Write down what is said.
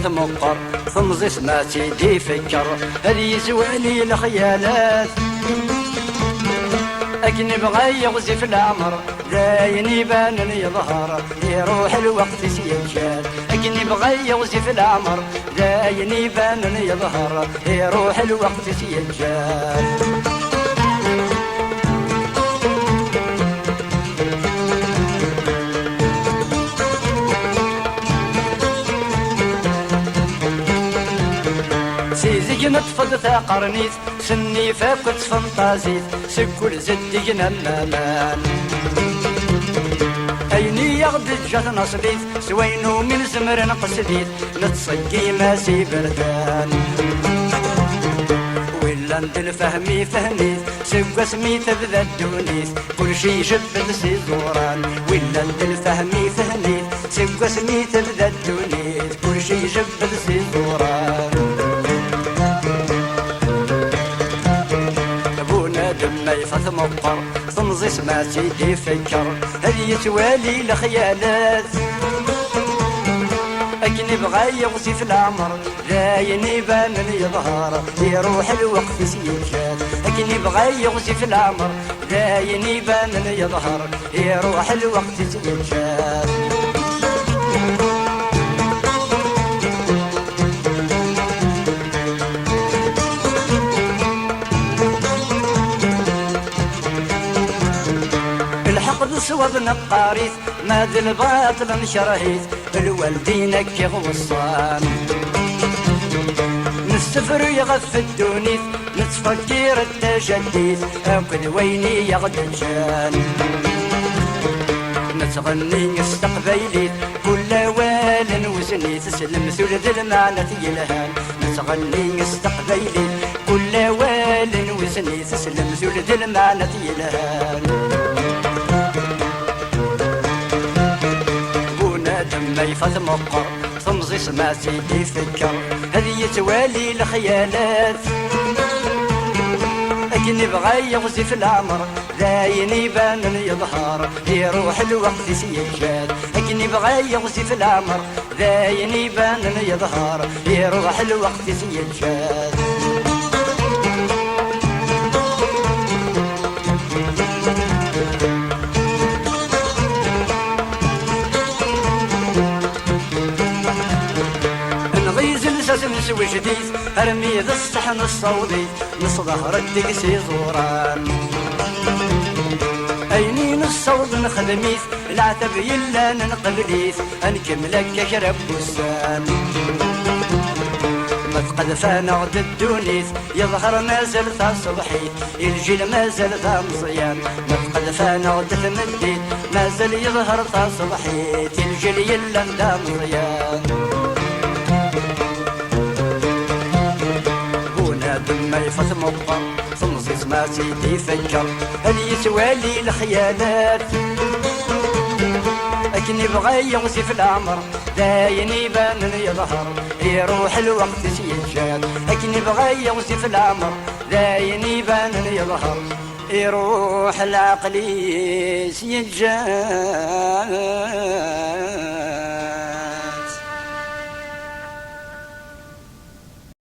فتمقر ثم ما سيدي فكر هذي زوالي الخيالات أكن بغى يغزي في العمر داين يبان يظهر يروح الوقت سيجاد أكن بغى يغزي في العمر داين يبان يظهر يروح الوقت سيجاد سيزي نطفض ثاقرنيت سني فاكت فانتازيت سكول زدينا اللامان أيني يغدد جات نصليت سوينو من زمر نقصديت نتصقي ماسي بردان ولا انت الفهمي فهميت سكو اسمي تبدا الدونيت كل شي جبد سيزوران ولا انت الفهمي فهميت سكو اسمي تبدا الدونيت كل شي جبد سيزوران دما يفث مقر تنزيس ما سيدي فكر هذي توالي الخيالات أكن بغى يغزي في العمر داين يبان يظهر يروح الوقت سيجاد أكن بغى يغزي في العمر داين يبان يظهر يروح الوقت سيجاد سوى نقاريت ما ذي الباطل انشرهيت الوالدين كي غوصان نستفر يغف الدونيت نتفكر التجديد أكد ويني يغدى جان نتغني استقبيليت كل وال وزني تسلم ثلث المعنى يلهان نتغني استقبيليت كل وال وزني تسلم ثلث المعنى يلهان دما يفث مقر تمزيس ما سيدي فكر هذي توالي الخيالات أكن بغى يغزي في العمر داين يبان يظهر يروح الوقت سيجاد أكن بغى يغزي في العمر داين يبان يظهر يروح الوقت سيجاد نسوي جديد ارمي ذا الصحن الصودي نصظهر الدقسي زوران اينين الصوت نخدميت العتب يلا ننقبليت انكملك شرب بستان ما تقد فنغد الدونيت يظهر ما زال ذا صبحيت الجيل ما زال ذا مزيان ما تقد فنغد تمديت ما زال يظهر ذا صبحيت الجيل يلا ذا مزيان دما يفث مقر تنزيز ما سيدي فكر هل يتوالي الخيالات أكن بغى يغزي في العمر داين يبان يظهر يروح الوقت سيجاد أكن بغى يغزي في العمر داين يبان يظهر يروح العقل سيجاد